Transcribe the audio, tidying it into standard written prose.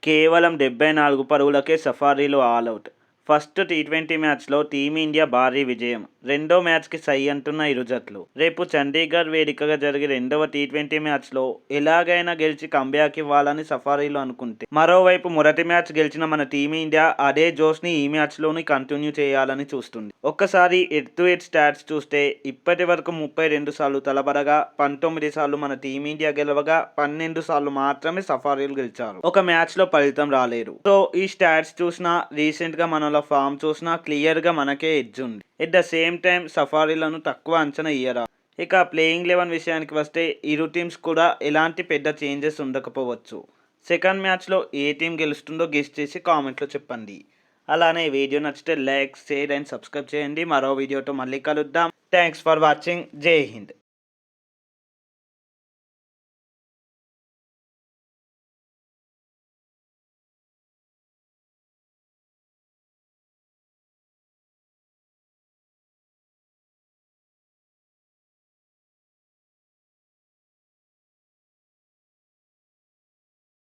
కేవలం 74 పరుగులకే సఫారీలు all out. First T20 మ్యాచ్లో టీమిండియా భారీ విజయం. రెండో మ్యాచ్కి సై అంటున్న ఇరు జట్లు. రేపు చండీగఢ్ వేదికగా జరిగే రెండవ టీ20 మ్యాచ్లో ఎలాగైనా గెలిచి కంబ్యాక్ ఇవ్వాలని సఫారీలు అనుకుంటే, మరోవైపు మొదటి మ్యాచ్ గెలిచిన మన టీమిండియా అదే జోష్ని ఈ మ్యాచ్లోని కంటిన్యూ చేయాలని చూస్తుంది. ఒక్కసారి హెడ్ టు హెడ్ స్టాట్స్ చూస్తే ఇప్పటి వరకు 32 సార్లు తలపడగా 19 సార్లు మన టీమిండియా గెలవగా 12 సార్లు మాత్రమే సఫారీలు గెలిచారు. ఒక మ్యాచ్లో ఫలితం రాలేదు. సో ఈ స్టాట్స్ చూసినా, రీసెంట్గా మనలో ఫామ్ చూసినా క్లియర్గా మనకే ఎడ్జ్ ఉంది. ఎట్ ద సేమ్ టైం సఫారీలను తక్కువ అంచనా ఇయ్యరా. ఇక ప్లేయింగ్ 11 విషయానికి వస్తే ఇరు టీమ్స్ కూడా ఎలాంటి పెద్ద చేంజెస్ ఉండకపోవచ్చు. సెకండ్ మ్యాచ్లో ఏ టీం గెలుస్తుందో గెస్ చేసి కామెంట్లో చెప్పండి. అలానే వీడియో నచ్చితే లైక్, షేర్ అండ్ సబ్స్క్రైబ్ చేయండి. మరో వీడియోతో మళ్ళీ కలుద్దాం. Thanks for watching. జై హింద్.